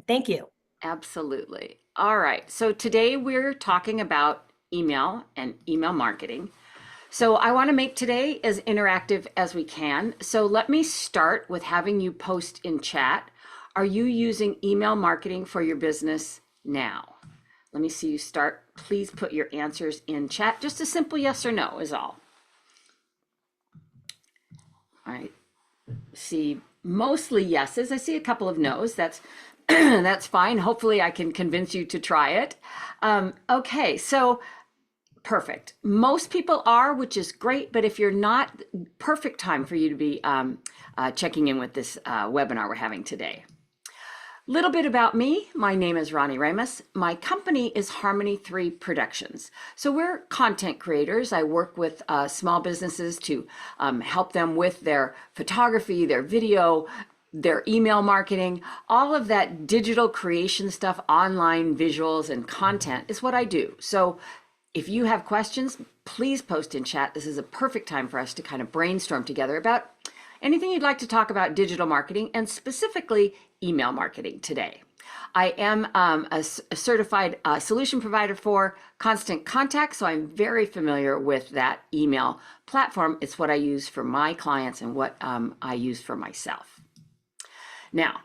Thank you. Absolutely. All right. So today we're talking about email and email marketing. So I want to make today as interactive as we can. So let me start with having you post in chat. Are you using email marketing for your business now? Let me see you start. Please put your answers in chat. Just a simple yes or no is all. All right. See mostly yeses. I see a couple of no's. That's that's fine. Hopefully I can convince you to try it. Okay, so perfect. Most people are, which is great, but if you're not, perfect time for you to be checking in with this webinar we're having today. Little bit about me. My name is Ronnie Ramus. My company is Harmony3 Productions. So we're content creators. I work with small businesses to help them with their photography, their video, their email marketing, all of that digital creation stuff, online visuals and content is what I do. So if you have questions, please post in chat. This is a perfect time for us to kind of brainstorm together about anything you'd like to talk about digital marketing and specifically email marketing today. I am a certified solution provider for Constant Contact, so I'm very familiar with that email platform. It's what I use for my clients and what I use for myself. Now,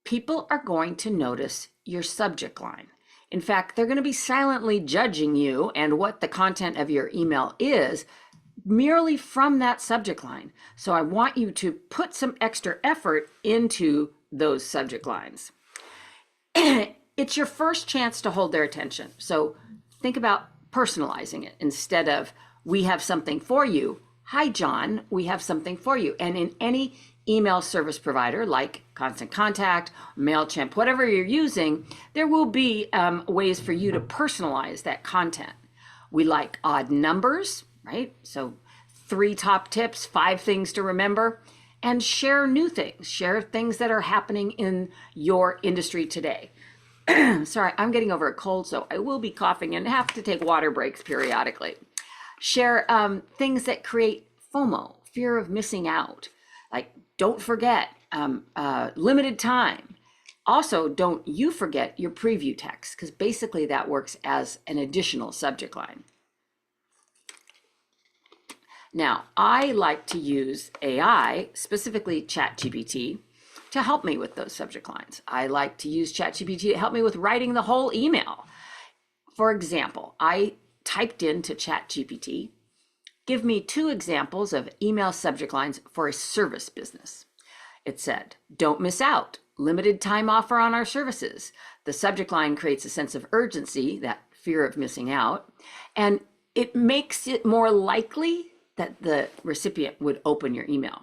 people are going to notice your subject line. In fact, they're going to be silently judging you and what the content of your email is merely from that subject line. So I want you to put some extra effort into those subject lines. It's your first chance to hold their attention. So think about personalizing it instead of, we have something for you. Hi, John, we have something for you. And in any email service provider like Constant Contact, MailChimp, whatever you're using, there will be ways for you to personalize that content. We like odd numbers, right? So 3 top tips, 5 things to remember, and share new things, share things that are happening in your industry today. Sorry, I'm getting over a cold, so I will be coughing and have to take water breaks periodically. Share things that create FOMO, fear of missing out. Like, don't forget, limited time. Also, don't you forget your preview text, because basically that works as an additional subject line. Now, I like to use AI, specifically ChatGPT, to help me with those subject lines. I like to use ChatGPT to help me with writing the whole email. For example, I typed into ChatGPT, give me 2 examples of email subject lines for a service business. It said, don't miss out, limited time offer on our services. The subject line creates a sense of urgency, that fear of missing out, and it makes it more likely that the recipient would open your email.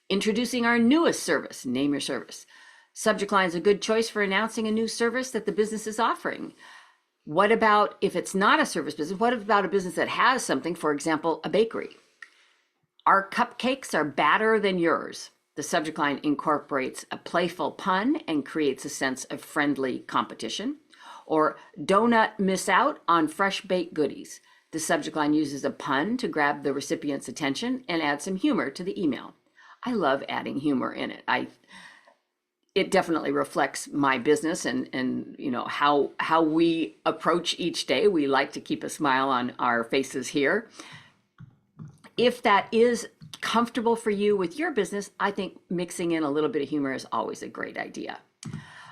Introducing our newest service, name your service. Subject line is a good choice for announcing a new service that the business is offering. What about if it's not a service business? What about a business that has something, for example, a bakery? Our cupcakes are badder than yours. The subject line incorporates a playful pun and creates a sense of friendly competition. Or donut miss out on fresh baked goodies. The subject line uses a pun to grab the recipient's attention and add some humor to the email. I love adding humor in it. It definitely reflects my business and you know how we approach each day. We like to keep a smile on our faces here. If that is comfortable for you with your business, I think mixing in a little bit of humor is always a great idea.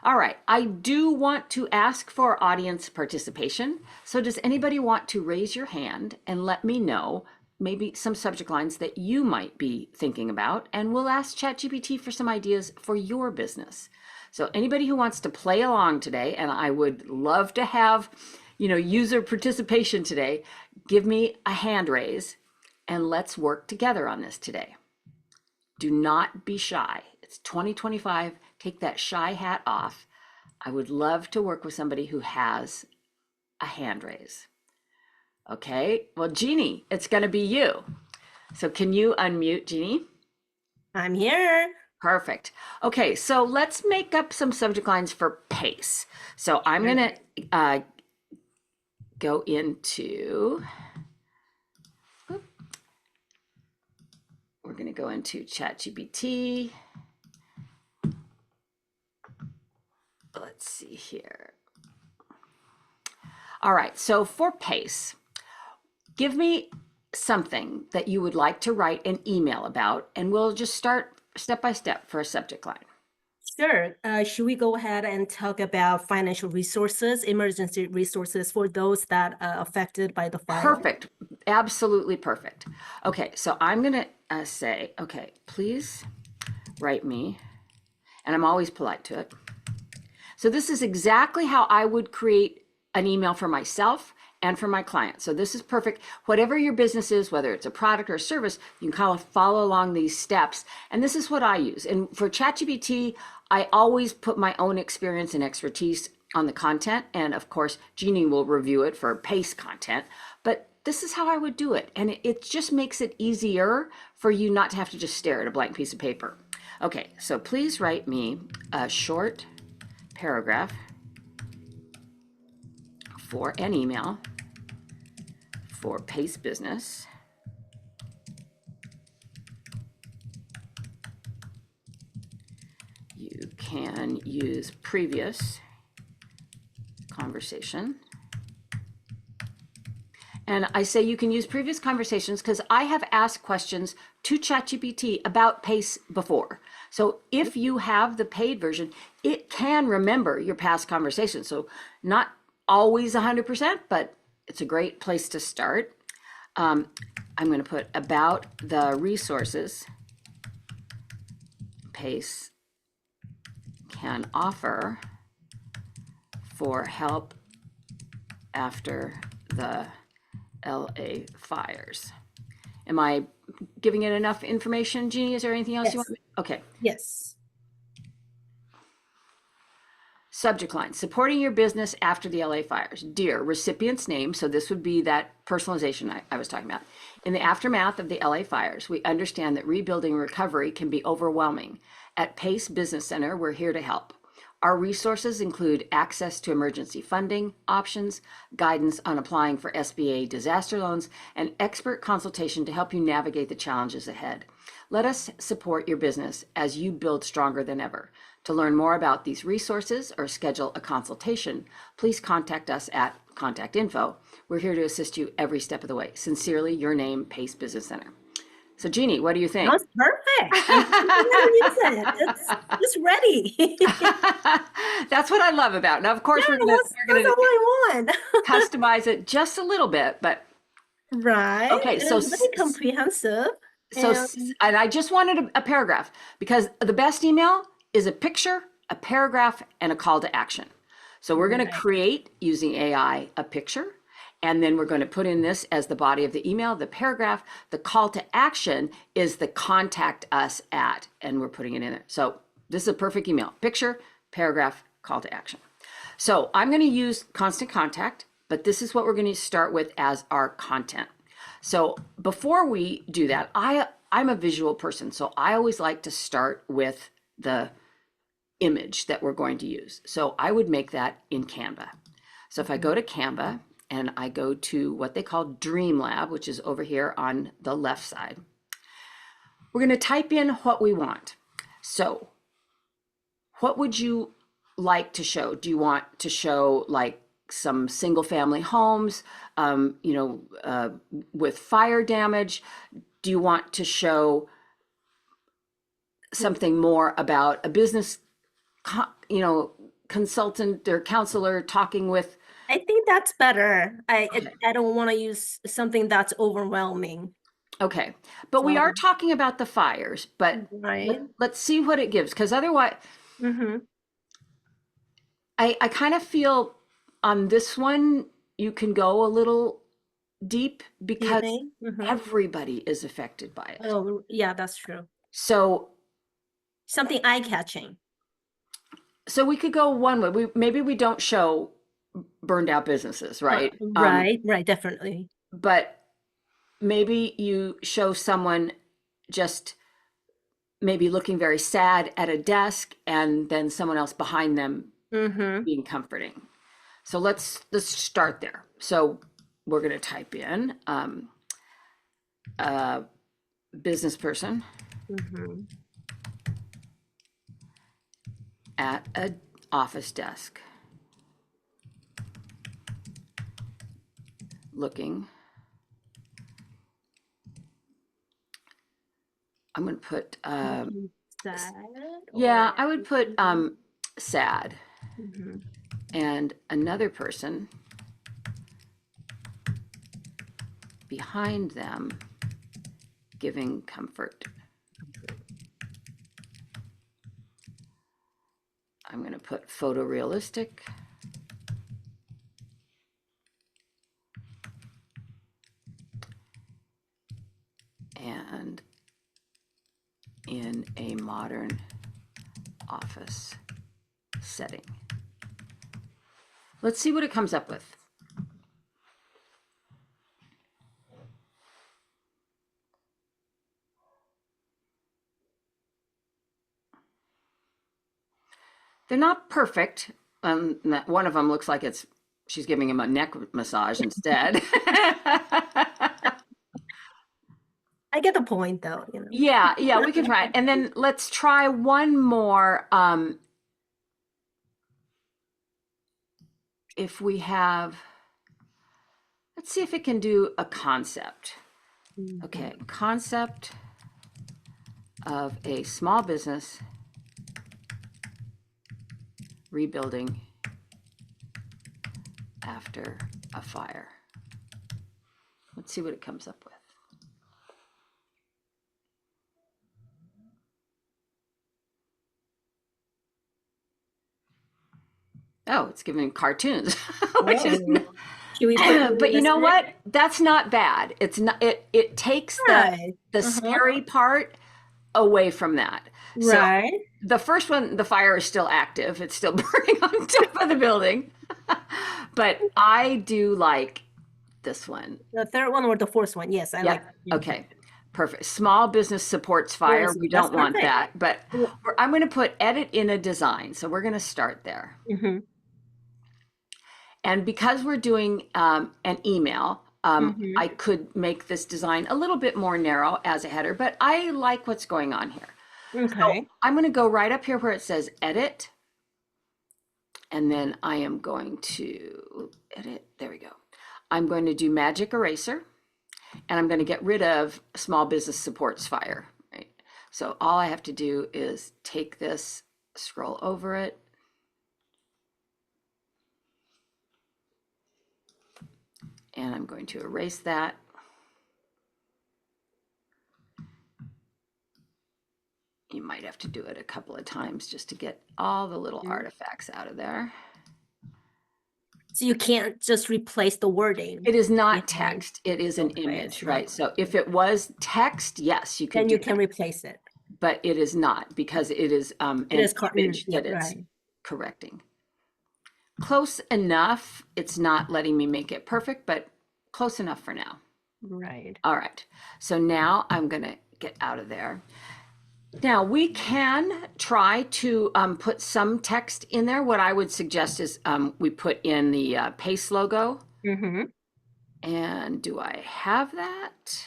All right, I do want to ask for audience participation. So does anybody want to raise your hand and let me know maybe some subject lines that you might be thinking about, and we'll ask ChatGPT for some ideas for your business. So anybody who wants to play along today, and I would love to have, user participation today, give me a hand raise and let's work together on this today. Do not be shy. It's 2025. Take that shy hat off. I would love to work with somebody who has a hand raise. Okay, well, Jeannie, it's going to be you. So can you unmute, Jeannie? I'm here. Perfect. Okay, so let's make up some subject lines for pace. So I'm going to go into, we're going to go into ChatGPT. let's see here. All right, so for PACE, give me something that you would like to write an email about, and we'll just start step by step for a subject line. Sure. Should we go ahead and talk about financial resources, emergency resources for those that are affected by the fire? Perfect. Absolutely perfect. Okay, so I'm going to say, okay, please write me, and I'm always polite to it. So this is exactly how I would create an email for myself and for my client. So this is perfect. Whatever your business is, whether it's a product or a service, you can kind of follow along these steps. And this is what I use. And for ChatGPT, I always put my own experience and expertise on the content. And of course, Jeannie will review it for PACE content. But this is how I would do it. And it just makes it easier for you not to have to just stare at a blank piece of paper. Okay, so please write me a short paragraph for an email for PACE Business. You can use previous conversation. And I say you can use previous conversations because I have asked questions to ChatGPT about PACE before. So if you have the paid version, it can remember your past conversations. So not always 100%, but it's a great place to start. I'm going to put about the resources PACE can offer for help after the LA fires. Am I giving it enough information, Jeannie? Is there anything else you want? Okay. Yes. Subject line, supporting your business after the LA fires. Dear recipient's name, so this would be that personalization I was talking about. In the aftermath of the LA fires, we understand that rebuilding and recovery can be overwhelming. At Pace Business Center, we're here to help. Our resources include access to emergency funding options, guidance on applying for SBA disaster loans, and expert consultation to help you navigate the challenges ahead. Let us support your business as you build stronger than ever. To learn more about these resources or schedule a consultation, please contact us at contact info. We're here to assist you every step of the way. Sincerely, your name, Pace Business Center. So Jeannie, what do you think? That's perfect. It's just ready. That's what I love about it. Now, of course, Yeah, we're gonna that's all I want. customize it just a little bit, but Right. okay. So, It's very comprehensive. so, And and I just wanted a paragraph because the best email is a picture, a paragraph, and a call to action. So we're going to create using AI a picture, and then we're going to put in this as the body of the email, the paragraph. The call to action is the contact us at, and we're putting it in there. So this is a perfect email: picture, paragraph, call to action. So I'm going to use constant contact, but this is what we're going to start with as our content. So before we do that, I'm a visual person, so I always like to start with the image that we're going to use. So I would make that in Canva. So if I go to Canva and I go to what they call Dream Lab, which is over here on the left side, we're going to type in what we want. So what would you like to show? Do you want to show like some single family homes, with fire damage? Do you want to show something more about a business, consultant or counselor talking with? I think that's better. I don't want to use something that's overwhelming. Okay, but we are talking about the fires, but Right. let's see what it gives, because otherwise, Mm-hmm. I kind of feel on this one, you can go a little deep because everybody is affected by it. Oh, yeah, that's true. So Something eye-catching. so we could go one way. Maybe we don't show burned out businesses, right? Right, definitely. But maybe you show someone just maybe looking very sad at a desk and then someone else behind them being comforting. So let's start there. So we're going to type in a business person at office desk. Looking. I'm going to put, Sad. yeah, Or I would put sad. Mhm. And another person behind them giving comfort. I'm going to put photorealistic. And in a modern office setting. Let's see what it comes up with. They're not perfect. One of them looks like she's giving him a neck massage instead. I get the point though, Yeah, we can try it. And then let's try one more. If we have, let's see if it can do a concept. Okay, concept of a small business rebuilding after a fire. Let's see what it comes up with. Oh, it's giving cartoons, which is, Should we put but you know realistic? what? That's not bad. It's not, it takes Right. the scary part away from that. So Right. the first one, the fire is still active. It's still burning on top of the building. But I do like this one. The third one or the fourth one? Yes, I like. Okay. Perfect. Small business supports fire. Yes, We that's don't want perfect. that. But I'm going to put edit in a design. So we're going to start there. And because we're doing an email, I could make this design a little bit more narrow as a header, but I like what's going on here. Okay. So I'm going to go right up here where it says edit. And then I am going to edit. There we go. I'm going to do magic eraser. And I'm going to get rid of small business supports fire. Right. So all I have to do is take this, scroll over it. And I'm going to erase that. You might have to do it a couple of times just to get all the little artifacts out of there. So you can't just replace the wording. It is not text. It is an Okay, image, it's right? not. So if it was text, yes, you could Then do you can that. replace it. But it is not because it is an image that it's correcting. Close enough. It's not letting me make it perfect, but close enough for now. Right. All right. So now I'm going to get out of there. Now we can try to put some text in there. What I would suggest is we put in the PACE logo. And do I have that?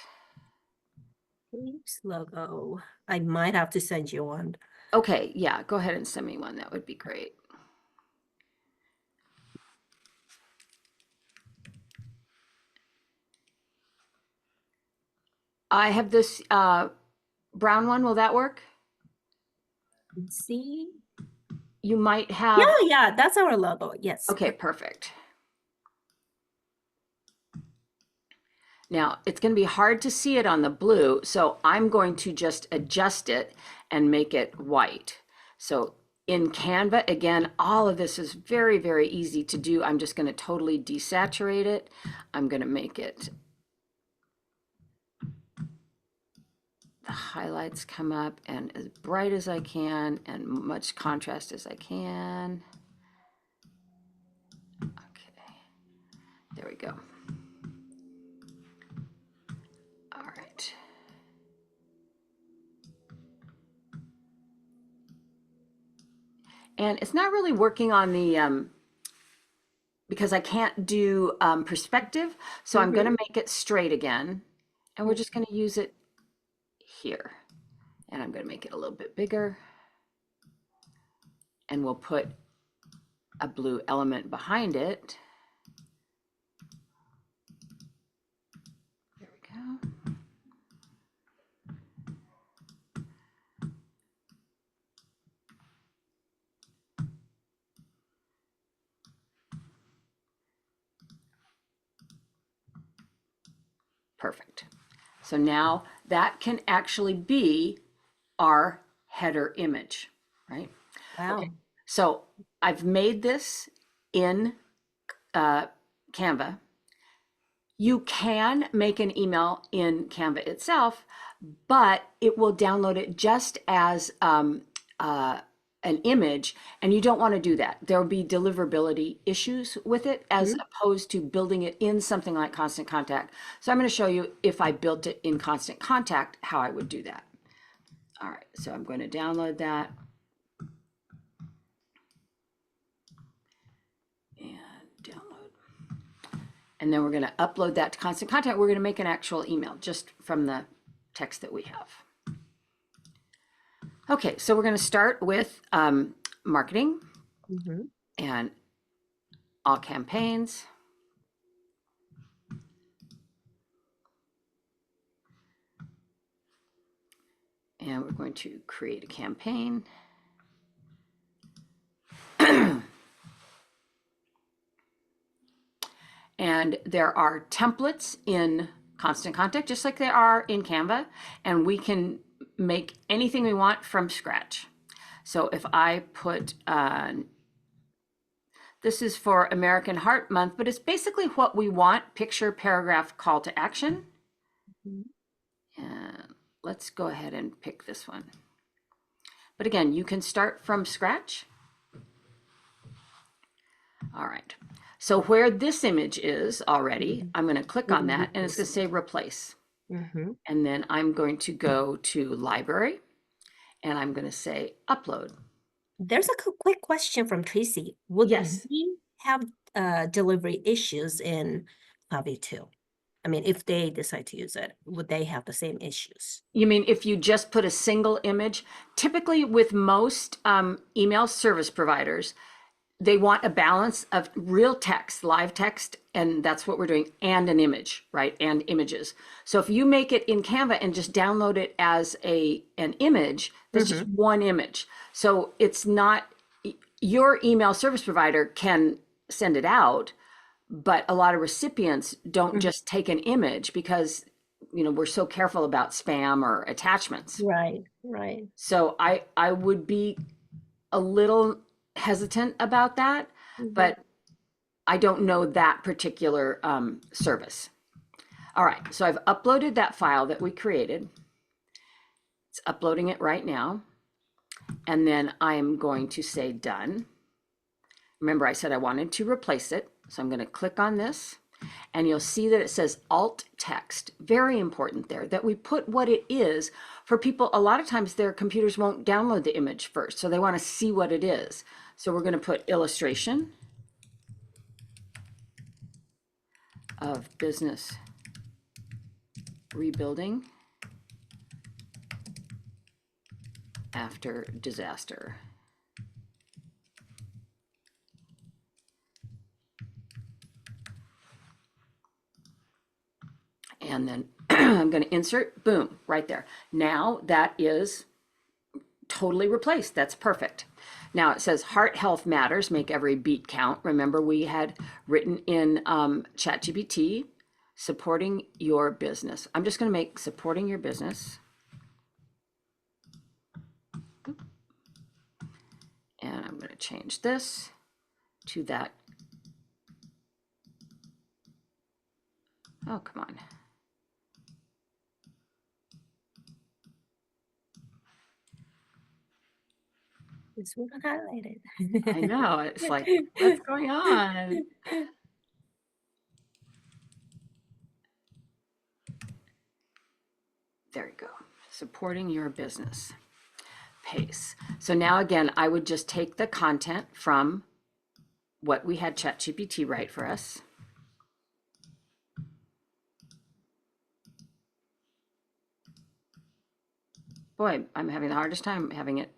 PACE logo. I might have to send you one. Okay, yeah, go ahead and send me one. That would be great. I have this brown one. Will that work? Let's see. You might have. Yeah, that's our logo. Yes. Okay, perfect. Now, it's going to be hard to see it on the blue, so I'm going to just adjust it and make it white. So in Canva, again, all of this is very, very easy to do. I'm just going to totally desaturate it. I'm going to make it, the highlights come up and as bright as I can and much contrast as I can. Okay, there we go. All right. And it's not really working on the, because I can't do perspective. So I'm going to make it straight again. And we're just going to use it here. And I'm going to make it a little bit bigger. And we'll put a blue element behind it. There we go. Perfect. So now that can actually be our header image, right? Wow. Okay. So I've made this in Canva. You can make an email in Canva itself, but it will download it just as an image, and you don't want to do that. There will be deliverability issues with it as opposed to building it in something like Constant Contact. So I'm going to show you if I built it in Constant Contact, how I would do that. All right, so I'm going to download that. And download. And then we're going to upload that to Constant Contact. We're going to make an actual email just from the text that we have. Okay, so we're going to start with marketing and all campaigns. And we're going to create a campaign. And there are templates in Constant Contact, just like there are in Canva, and we can make anything we want from scratch. So if I put, this is for American Heart Month, but it's basically what we want, picture, paragraph, call to action. And let's go ahead and pick this one. But again, you can start from scratch. All right. So where this image is already, I'm going to click on that and it's going to say replace. And then I'm going to go to library and I'm going to say upload. There's a quick question from Tracy. Would Yes. we have delivery issues in Copy 2? I mean, if they decide to use it, would they have the same issues? You mean if you just put a single image? Typically with most email service providers, they want a balance of real text, live text, and that's what we're doing, and an image, right? And images. So if you make it in Canva and just download it as an image, that's just one image. So it's not, your email service provider can send it out, but a lot of recipients don't just take an image because, you know, we're so careful about spam or attachments. Right, right. So I would be a little hesitant about that, but I don't know that particular service. All right, so I've uploaded that file that we created. It's uploading it right now. And then I am going to say done. Remember, I said I wanted to replace it. So I'm going to click on this and you'll see that it says alt text. Very important there that we put what it is for people. A lot of times their computers won't download the image first, so they want to see what it is. So we're going to put illustration of business rebuilding after disaster. And then I'm going to insert, boom, right there. Now that is totally replaced. That's perfect. Now it says heart health matters, make every beat count. Remember we had written in ChatGPT, supporting your business. I'm just going to make supporting your business. And I'm going to change this to that. Oh, come on. This one highlighted. I know, it's like, what's going on? There you go. Supporting your business. Pace. So now again, I would just take the content from what we had ChatGPT write for us. Boy, I'm having the hardest time having it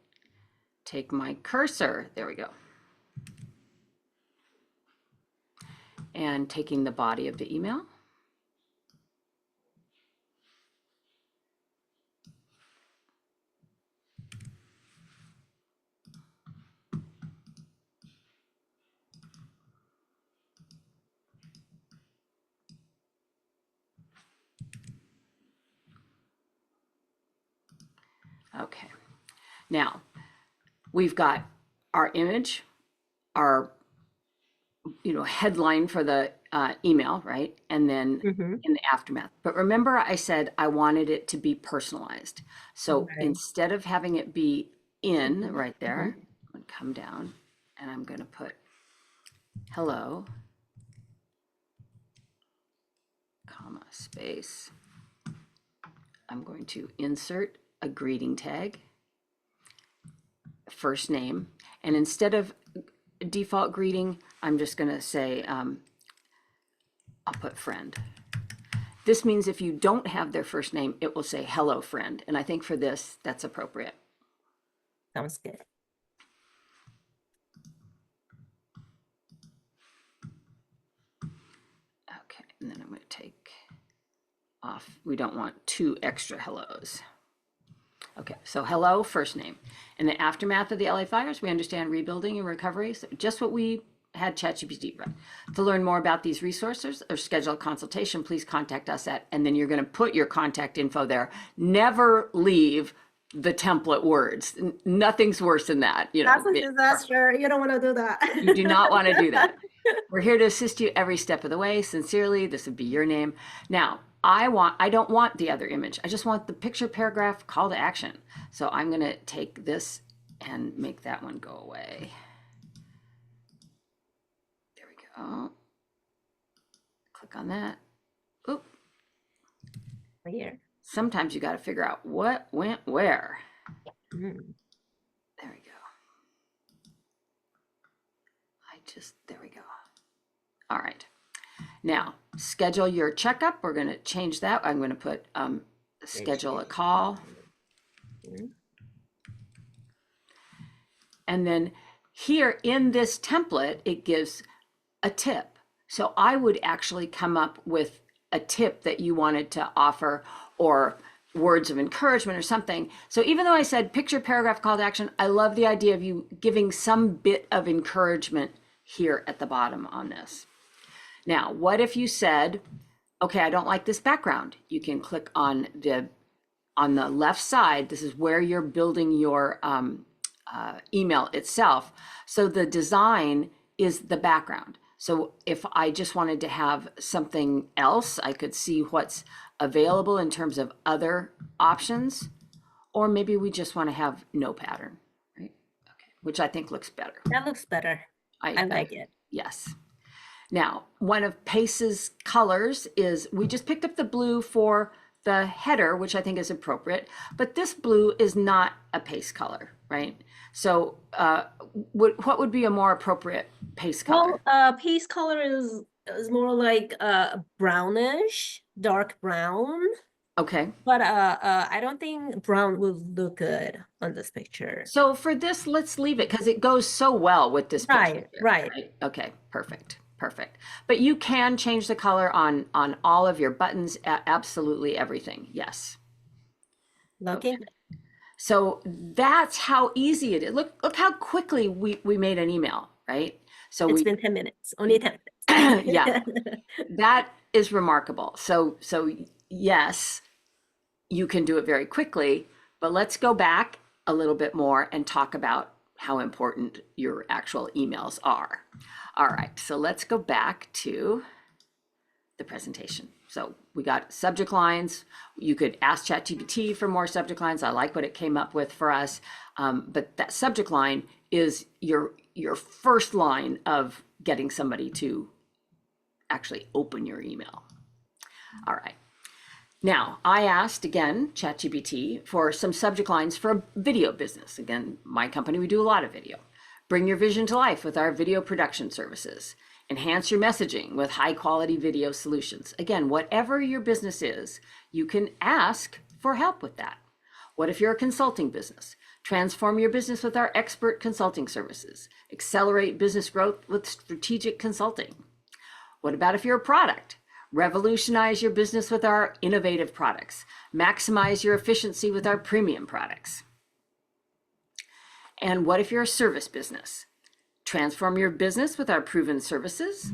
take my cursor. There we go. and taking the body of the email. Okay, now we've got our image, our headline for the email, right? And then in the aftermath. But remember, I said I wanted it to be personalized. So instead of having it be in right there, I'm going to come down and I'm going to put hello, comma, space. I'm going to insert a greeting tag, first name, and instead of default greeting, I'm just going to say, I'll put friend. This means if you don't have their first name, it will say hello friend. And I think for this, that's appropriate. Sounds good. Okay, and then I'm going to take off. We don't want 2 extra hellos. Okay, so hello, first name. In the aftermath of the LA fires, we understand rebuilding and recovery. So just what we had ChatGPT run. To learn more about these resources or schedule a consultation, please contact us at, and then you're going to put your contact info there. Never leave the template words. Nothing's worse than that. That's a disaster. You don't want to do that. You do not want to do that. We're here to assist you every step of the way. Sincerely, this would be your name. Now, I don't want the other image. I just want the picture, paragraph, call to action. So I'm going to take this and make that one go away. There we go. Click on that. Oop. Here. Sometimes you got to figure out what went where. There we go. There we go. All right. Now, schedule your checkup. We're going to change that. I'm going to put schedule a call. And then here in this template, it gives a tip. So I would actually come up with a tip that you wanted to offer or words of encouragement or something. So even though I said picture, paragraph, call to action, I love the idea of you giving some bit of encouragement here at the bottom on this. Now, what if you said, okay, I don't like this background. You can click on the left side. This is where you're building your email itself. So the design is the background. So if I just wanted to have something else, I could see what's available in terms of other options, or maybe we just want to have no pattern, right? Okay, which I think looks better. That looks better. I like it. Yes. Now, one of Pace's colors is, we just picked up the blue for the header, which I think is appropriate, but this blue is not a Pace color, right? So what would be a more appropriate Pace color? Well, Pace color is more like brownish, dark brown. Okay. But I don't think brown will look good on this picture. So for this, let's leave it because it goes so well with this picture. Right. Okay, perfect. But you can change the color on all of your buttons, absolutely everything. Yes. Okay. So that's how easy it is. Look how quickly we made an email, right? So it's been 10 minutes, only 10 minutes. Yeah, that is remarkable. So yes, you can do it very quickly, but let's go back a little bit more and talk about how important your actual emails are. All right, so let's go back to the presentation. So we got subject lines. You could ask ChatGPT for more subject lines. I like what it came up with for us. But that subject line is your first line of getting somebody to actually open your email. All right. Now, I asked, again, ChatGPT for some subject lines for a video business. Again, my company, we do a lot of video. Bring your vision to life with our video production services. Enhance your messaging with high quality video solutions. Again, whatever your business is, you can ask for help with that. What if you're a consulting business? Transform your business with our expert consulting services. Accelerate business growth with strategic consulting. What about if you're a product? Revolutionize your business with our innovative products. Maximize your efficiency with our premium products. And what if you're a service business? Transform your business with our proven services.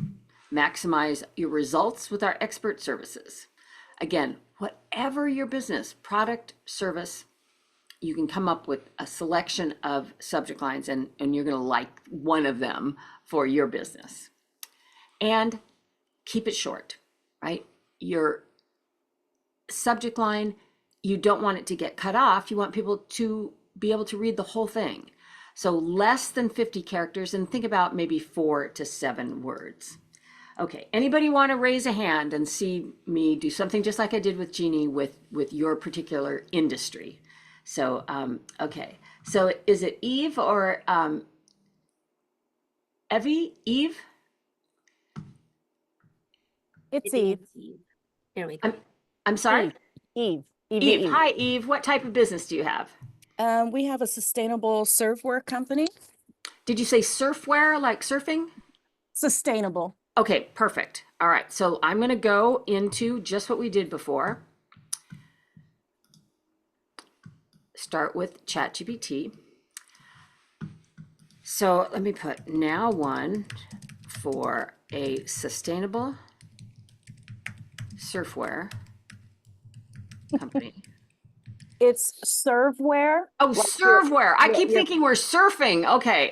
Maximize your results with our expert services. Again, whatever your business, product, service, you can come up with a selection of subject lines, and you're going to like one of them for your business. And keep it short, right? Your subject line, you don't want it to get cut off. You want people to be able to read the whole thing. So less than 50 characters, and think about maybe 4 to 7 words. Okay, anybody want to raise a hand and see me do something just like I did with Jeannie with your particular industry? So, okay. So is it Eve or Evie? Eve? It's Eve. There we go. I'm sorry? Eve. Eve. Hi, Eve. What type of business do you have? We have a sustainable surfwear company. Did you say surfwear, like surfing? Sustainable. Okay, perfect. All right, so I'm going to go into just what we did before. Start with ChatGPT. So let me put now one for a sustainable surfwear company. It's serveware. Oh, serveware. I keep thinking we're surfing. Okay.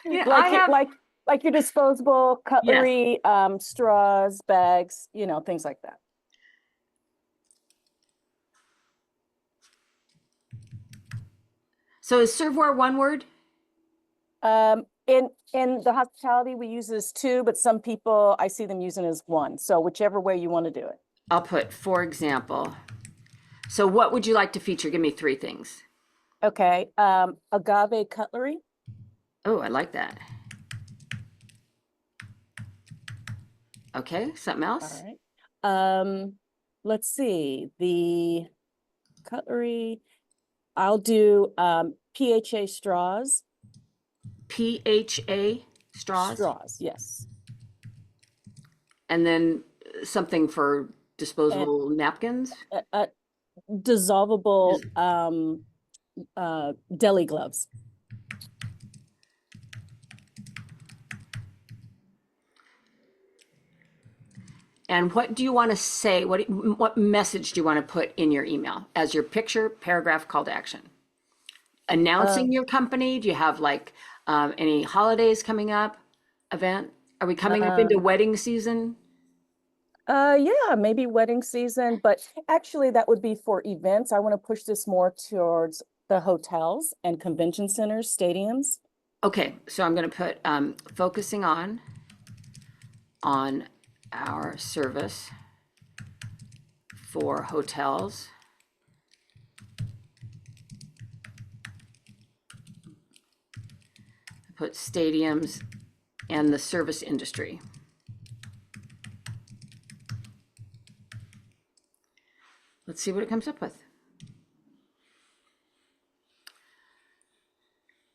Yeah, like your disposable cutlery, straws, bags, things like that. So is serveware one word? In the hospitality, we use it as 2, but some people, I see them using it as 1. So whichever way you want to do it. I'll put, for example. So what would you like to feature? Give me 3 things. Okay. Agave cutlery. Oh, I like that. Okay, something else? All right. Let's see. The cutlery, I'll do PHA straws. PHA straws? Straws, yes. And then something for disposable napkins? Dissolvable deli gloves. And what do you want to say? What message do you want to put in your email as your picture, paragraph, call to action? Announcing your company? Do you have like any holidays coming up? Event? Are we coming up into wedding season? Yeah, maybe wedding season, but actually that would be for events. I want to push this more towards the hotels and convention centers, stadiums. Okay, so I'm going to put focusing on our service for hotels put stadiums and the service industry. Let's see what it comes up with.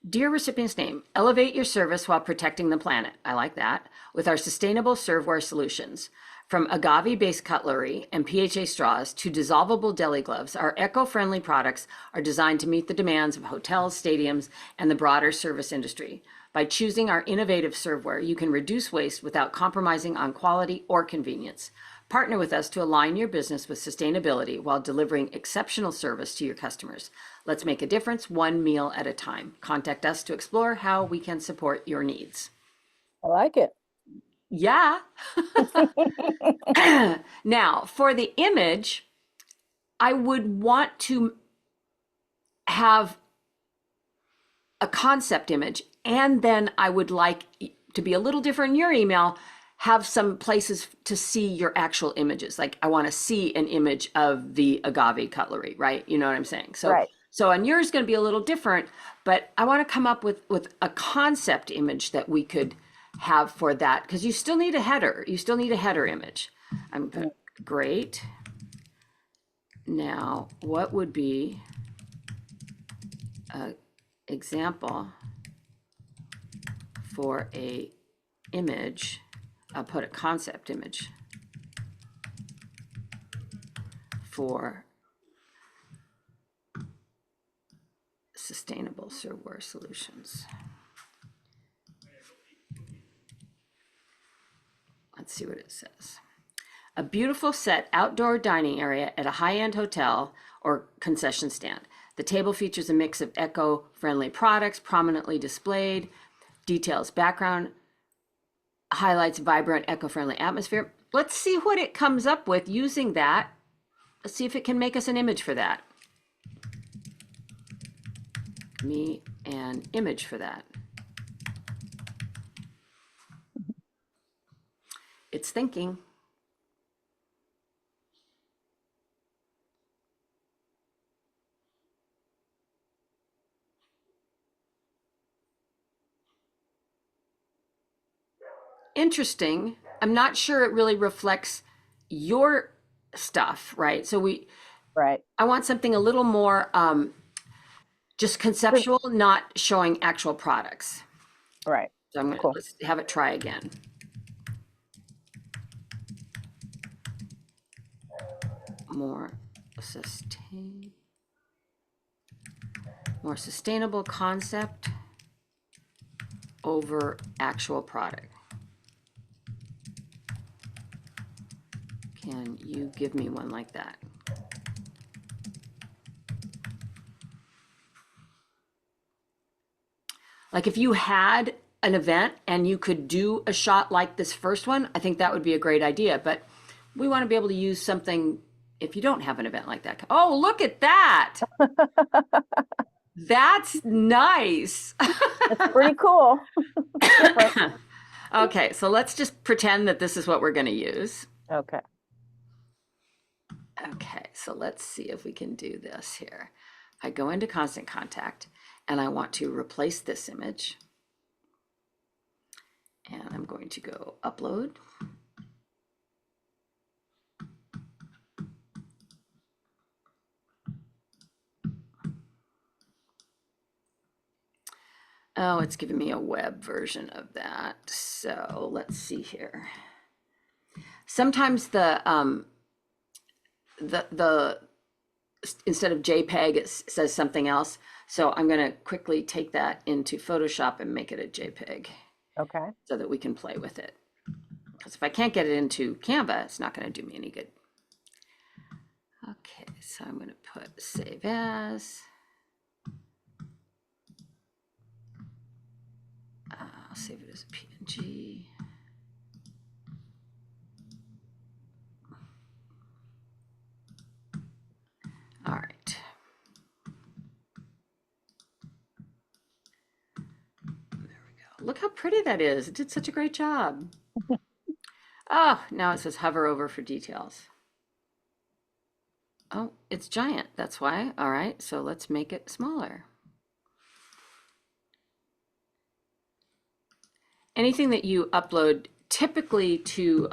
Dear recipient's name, elevate your service while protecting the planet. I like that. With our sustainable serveware solutions. From agave-based cutlery and PHA straws to dissolvable deli gloves, our eco-friendly products are designed to meet the demands of hotels, stadiums, and the broader service industry. By choosing our innovative serveware, you can reduce waste without compromising on quality or convenience. Partner with us to align your business with sustainability while delivering exceptional service to your customers. Let's make a difference one meal at a time. Contact us to explore how we can support your needs. I like it. Yeah. Now, for the image, I would want to have a concept image, and then I would like to be a little different in your email, have some places to see your actual images. Like I want to see an image of the agave cutlery, right? You know what I'm saying? So, right. So on yours is going to be a little different, but I want to come up with a concept image that we could have for that, because you still need a header. You still need a header image. I'm gonna, great. Now, what would be an example for a image, I'll put a concept image for sustainable serverware solutions. Let's see what it says. A beautiful set outdoor dining area at a high-end hotel or concession stand. The table features a mix of eco-friendly products prominently displayed, details background, highlights vibrant eco-friendly atmosphere. Let's see what it comes up with using that. Let's see if it can make us an image for that. Me an image for that. It's thinking. Interesting. I'm not sure it really reflects your stuff, right? So Right. I want something a little more just conceptual, not showing actual products. Right. So I'm gonna Cool. let's have it try again. More sustainable concept over actual product. Can you give me one like that? Like if you had an event and you could do a shot like this first one, I think that would be a great idea. But we want to be able to use something if you don't have an event like that. Oh, look at that. That's nice. It's pretty cool. Different. Okay, so let's just pretend that this is what we're going to use. Okay. Okay, so let's see if we can do this here. I go into Constant Contact and I want to replace this image. And I'm going to go upload. Oh, it's giving me a web version of that. So let's see here. Sometimes the instead of JPEG, it says something else. So I'm going to quickly take that into Photoshop and make it a JPEG Okay. so that we can play with it. Because if I can't get it into Canva, it's not going to do me any good. Okay, so I'm going to put save as. I'll save it as a PNG. All right. There we go. Look how pretty that is. It did such a great job. Oh, now it says hover over for details. Oh, it's giant. That's why. All right, so let's make it smaller. Anything that you upload typically to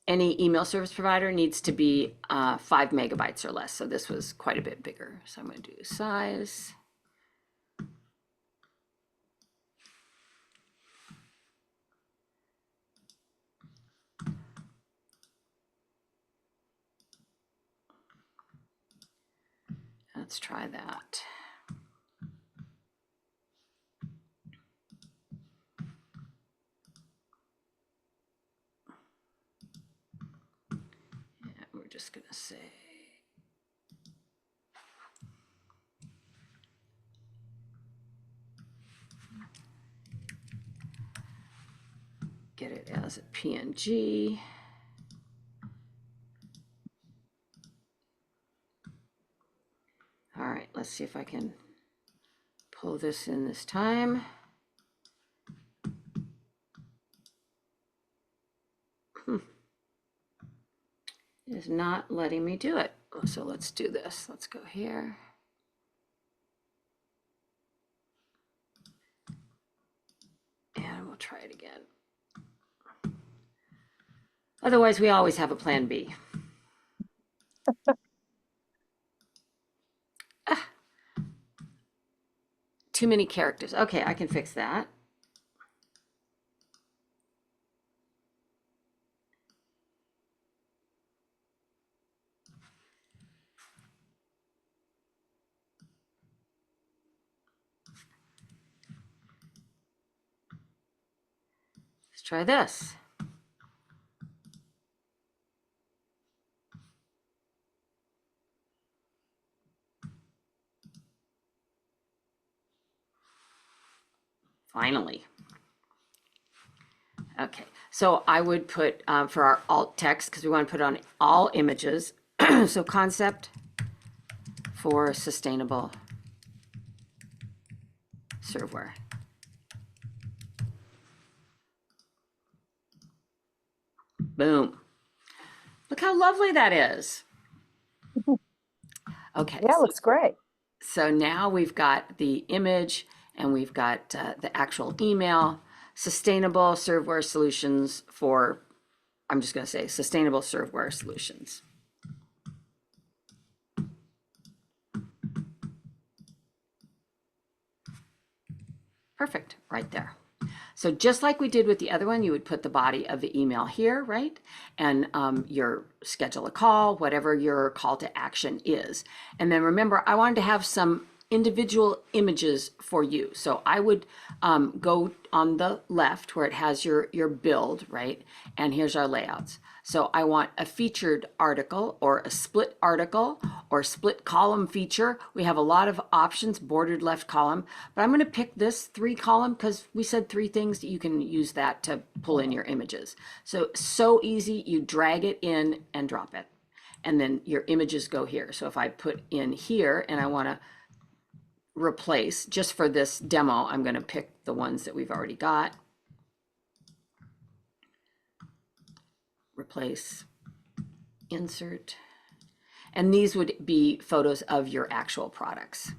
any email service provider needs to be 5 megabytes or less. So this was quite a bit bigger. So I'm going to do size. Let's try that. Yeah, we're just going to say get it as a PNG. All right, let's see if I can pull this in this time. It is not letting me do it. So let's do this. Let's go here. And we'll try it again. Otherwise, we always have a plan B. too many characters. Okay, I can fix that. Let's try this. Finally. Okay, so I would put for our alt text, because we want to put on all images. So concept for sustainable serveware. Boom. Look how lovely that is. Okay. Yeah, it looks great. So now we've got the image and we've got the actual email, sustainable serveware solutions for, I'm just going to say sustainable serveware solutions. Perfect, right there. So just like we did with the other one, you would put the body of the email here, right? And your schedule a call, whatever your call to action is. And then remember, I wanted to have some individual images for you. So I would go on the left where it has your build, right? And here's our layouts. So I want a featured article or a split article or split column feature. We have a lot of options, bordered left column, but I'm going to pick this 3 column because we said 3 things that you can use that to pull in your images. So easy, you drag it in and drop it. And then your images go here. So if I put in here and I want to replace, just for this demo, I'm going to pick the ones that we've already got. Replace, insert, and these would be photos of your actual products.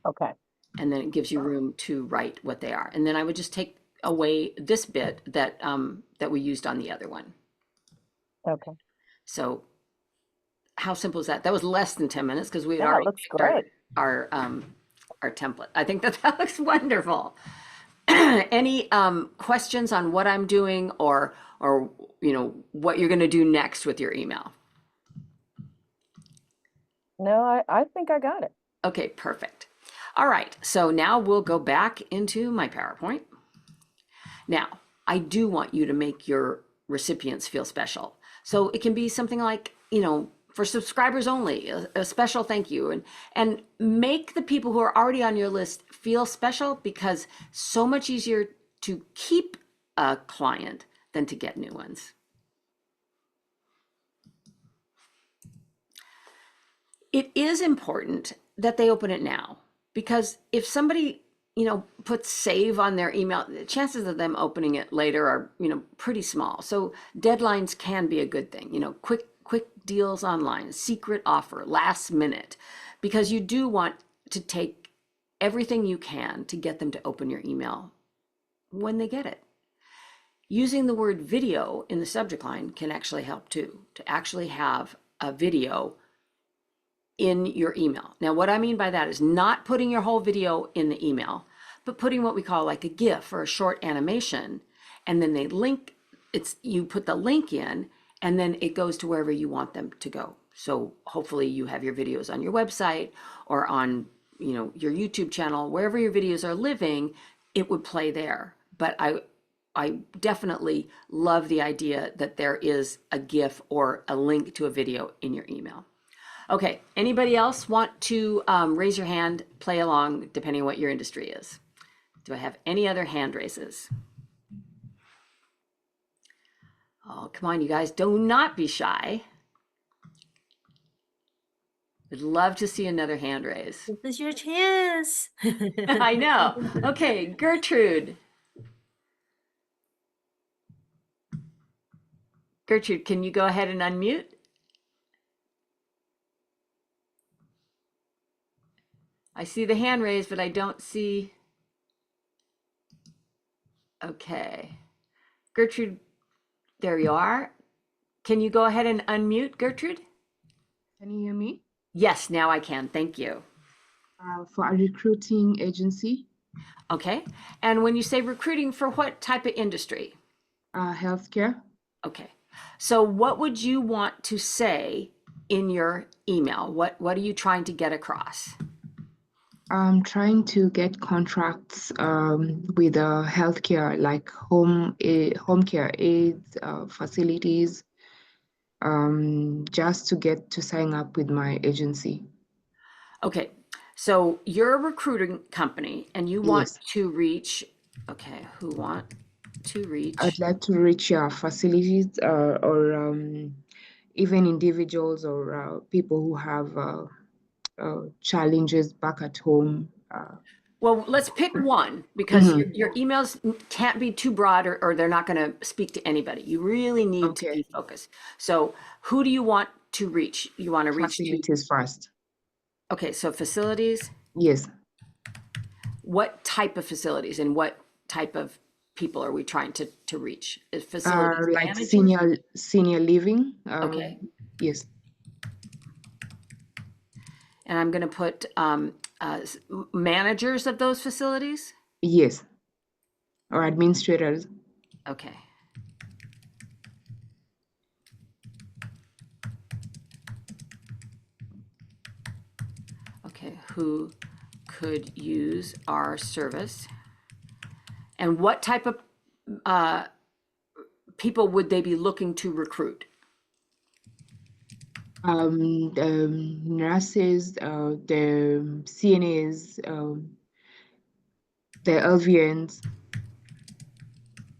Okay. And then it gives you room to write what they are. And then I would just take away this bit that that we used on the other one. Okay. So how simple is that? That was less than 10 minutes because we had Yeah, it already looks picked great. our template. I think that looks wonderful. Any questions on what I'm doing or you know what you're going to do next with your email? No, I think I got it. Okay, perfect. All right, so now we'll go back into my PowerPoint. Now, I do want you to make your recipients feel special. So it can be something like, you know, for subscribers only, a special thank you, and make the people who are already on your list feel special, because so much easier to keep a client than to get new ones. It is important that they open it now, because if somebody, you know, puts save on their email, the chances of them opening it later are, you know, pretty small. So deadlines can be a good thing, you know, quick deals online, secret offer, last minute, because you do want to take everything you can to get them to open your email when they get it. Using the word video in the subject line can actually help too, to actually have a video in your email. Now, what I mean by that is not putting your whole video in the email, but putting what we call like a GIF or a short animation, and then they link, you put the link in, and then it goes to wherever you want them to go. So hopefully you have your videos on your website or on, you know, your YouTube channel, wherever your videos are living, it would play there. But I definitely love the idea that there is a GIF or a link to a video in your email. Okay, anybody else want to raise your hand, play along, depending on what your industry is? Do I have any other hand raises? Oh, come on, you guys, do not be shy. I'd love to see another hand raise. This is your chance. I know. Okay, Gertrude. Gertrude, can you go ahead and unmute? I see the hand raised, but I don't see. Okay. Gertrude, there you are. Can you go ahead and unmute, Gertrude? Can you hear me? Yes, now I can. Thank you. For a recruiting agency, Okay. And when you say recruiting, for what type of industry? healthcare. Okay. So what would you want to say in your email? What are you trying to get across? I'm trying to get contracts with healthcare, like home care aides, facilities, just to get to sign up with my agency. Okay. So you're a recruiting company and you want Yes, to reach, okay, who want to reach? I'd like to reach facilities or even individuals or people who have challenges back at home. Well, let's pick one because Mhm. your emails can't be too broad or they're not going to speak to anybody. You really need to be Okay, focused. So who do you want to reach? You want to reach to, facilities first. okay, so facilities, Yes, what type of facilities and what type of people are we trying to reach? Is facilities like managers? senior living. Okay. Yes, And I'm going to put managers of those facilities. yes, or administrators. Okay. Okay. Who could use our service? And what type of uh, people would they be looking to recruit? Nurses, the CNAs, the LVNs,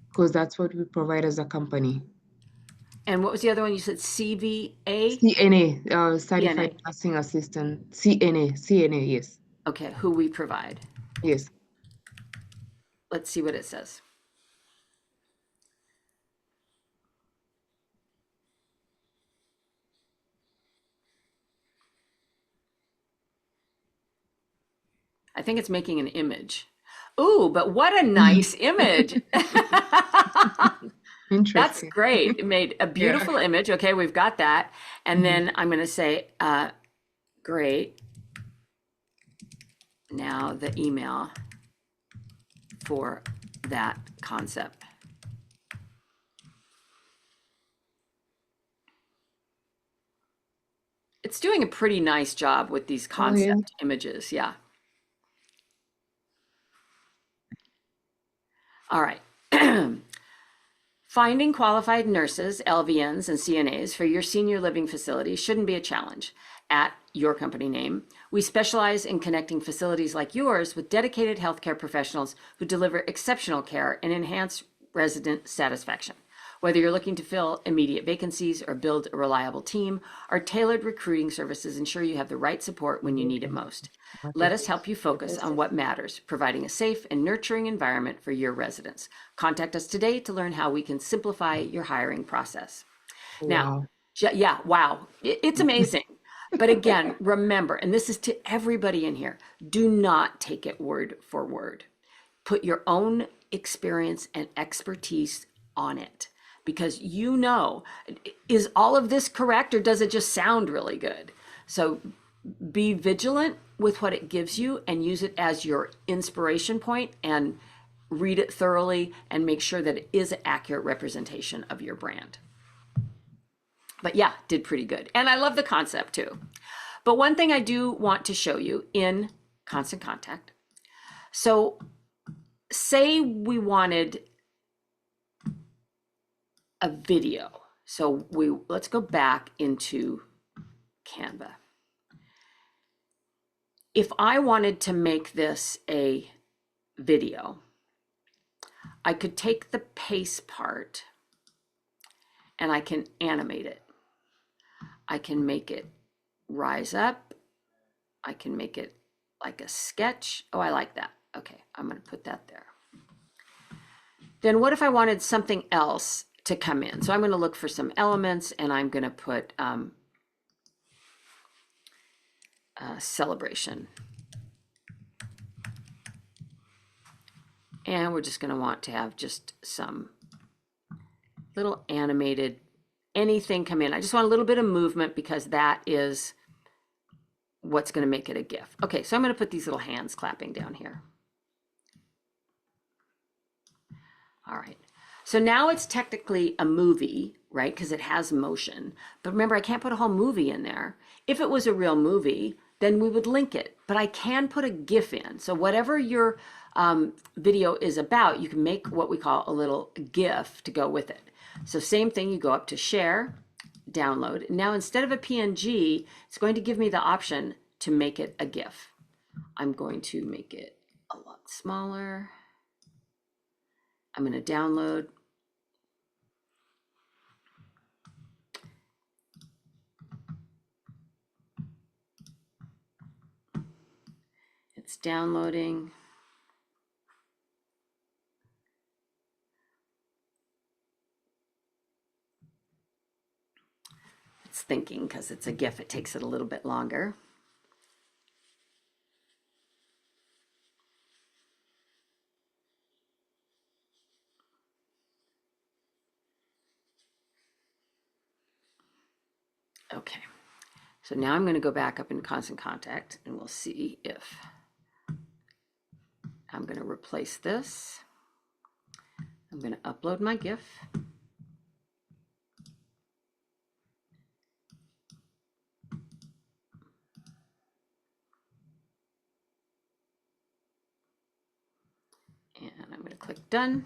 because that's what we provide as a company. And what was the other one? You said CVA? CNA, CNA. Certified Nursing Assistant. CNA, yes, Okay. Who we provide. yes. Let's see what it says. I think it's making an image. Ooh, but what a nice image. That's Interesting. great. It made a Yeah. beautiful image. Okay, we've got that. And Mhm. then I'm going to say, great. Now the email for that concept. It's doing a pretty nice job with these Oh, yeah. concept images. Yeah. All right. Finding qualified nurses, LVNs, and CNAs for your senior living facility shouldn't be a challenge. At your company name, we specialize in connecting facilities like yours with dedicated healthcare professionals who deliver exceptional care and enhance resident satisfaction. Whether you're looking to fill immediate vacancies or build a reliable team, our tailored recruiting services ensure you have the right support when you need it most. Let us help you focus on what matters, providing a safe and nurturing environment for your residents. Contact us today to learn how we can simplify your hiring process. Now, Wow. yeah, wow, it's amazing. But again, remember, and this is to everybody in here, do not take it word for word. Put your own experience and expertise on it because you know, is all of this correct or does it just sound really good? So be vigilant with what it gives you and use it as your inspiration point and read it thoroughly and make sure that it is an accurate representation of your brand. But yeah, did pretty good. And I love the concept too. But one thing I do want to show you in Constant Contact. So say we wanted a video. So let's go back into Canva. If I wanted to make this a video, I could take the pace part and I can animate it. I can make it rise up. I can make it like a sketch. Oh, I like that. Okay, I'm going to put that there. Then what if I wanted something else to come in? So I'm going to look for some elements and I'm going to put celebration. And we're just going to want to have just some little animated, anything come in. I just want a little bit of movement because that is what's going to make it a GIF. Okay, so I'm going to put these little hands clapping down here. All right. So now it's technically a movie, right? Because it has motion. But remember, I can't put a whole movie in there. If it was a real movie, then we would link it. But I can put a GIF in. So whatever your video is about, you can make what we call a little GIF to go with it. So same thing, you go up to share, download. Now instead of a PNG, it's going to give me the option to make it a GIF. I'm going to make it a lot smaller. I'm going to download. It's downloading. It's thinking because it's a GIF, it takes it a little bit longer. Okay, so now I'm going to go back up in Constant Contact and we'll see if I'm going to replace this. I'm going to upload my GIF. And I'm going to click done.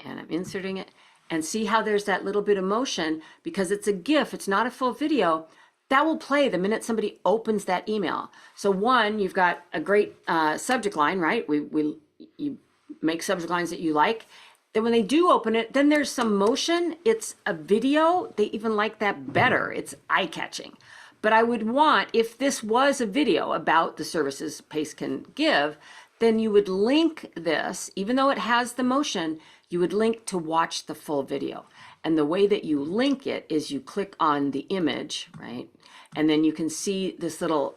And I'm inserting it. And see how there's that little bit of motion because it's a GIF, it's not a full video. That will play the minute somebody opens that email. So one, you've got a great subject line, right? You make subject lines that you like. Then when they do open it, then there's some motion. It's a video. They even like that better. It's eye-catching. But I would want, if this was a video about the services PACE can give, then you would link this, even though it has the motion, you would link to watch the full video. And the way that you link it is you click on the image, right? And then you can see this little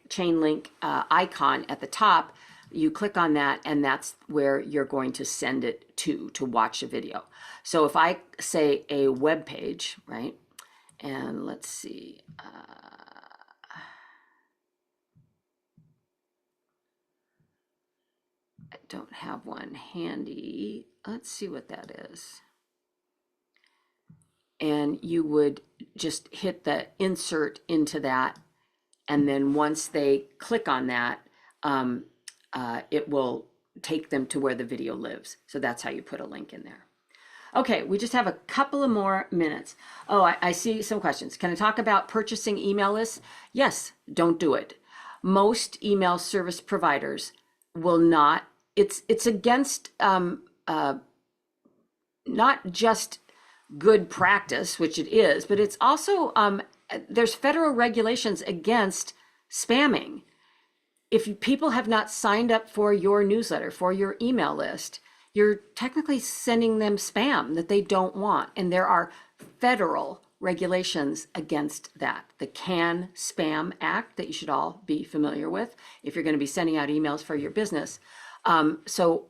chain link icon at the top. You click on that and that's where you're going to send it to watch a video. So if I say a web page, right? And let's see, I don't have one handy. Let's see what that is. And you would just hit the insert into that. And then once they click on that, it will take them to where the video lives. So that's how you put a link in there. Okay, we just have a couple of more minutes. Oh, I see some questions. Can I talk about purchasing email lists? Yes, don't do it. Most email service providers will not. It's against not just good practice, which it is, but it's also there's federal regulations against spamming. If people have not signed up for your newsletter, for your email list, you're technically sending them spam that they don't want. And there are federal regulations against that. The CAN Spam Act that you should all be familiar with if you're going to be sending out emails for your business. So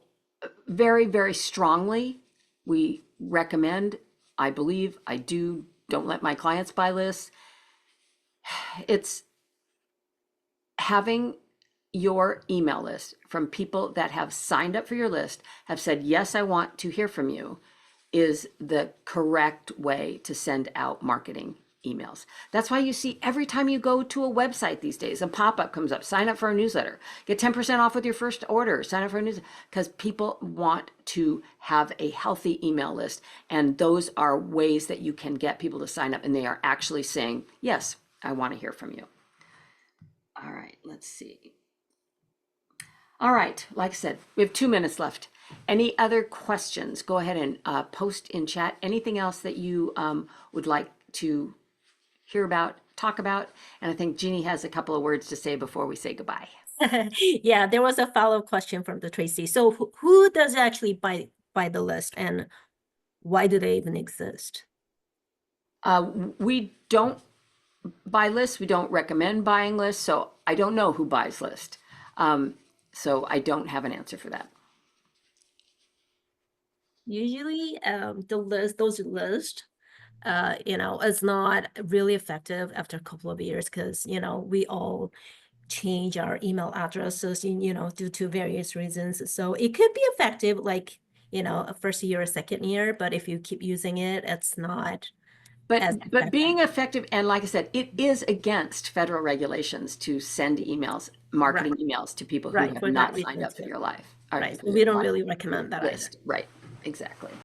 very, very strongly, we recommend, I believe, I do, don't let my clients buy lists. It's having your email list from people that have signed up for your list, have said, yes, I want to hear from you, is the correct way to send out marketing emails. That's why you see every time you go to a website these days, a pop-up comes up, sign up for a newsletter, get 10% off with your first order, sign up for a newsletter, because people want to have a healthy email list. And those are ways that you can get people to sign up and they are actually saying, yes, I want to hear from you. All right, let's see. All right, like I said, we have 2 minutes left. Any other questions? Go ahead and post in chat. Anything else that you would like to hear about, talk about? And I think Jeannie has a couple of words to say before we say goodbye. Yeah, there was a follow-up question from the Tracy. So who does actually buy the list and why do they even exist? We don't buy lists. We don't recommend buying lists. So I don't know who buys lists. So I don't have an answer for that. Usually those lists is not really effective after a couple of years because, we all change our email addresses, due to various reasons. So it could be effective, like, a first year or second year, but if you keep using it, it's not as But being effective. effective, and like I said, it is against federal regulations to send emails, marketing emails to people who Right, have for that not reason signed up for too. your life. Right, so we don't really recommend that either. list. Right, exactly.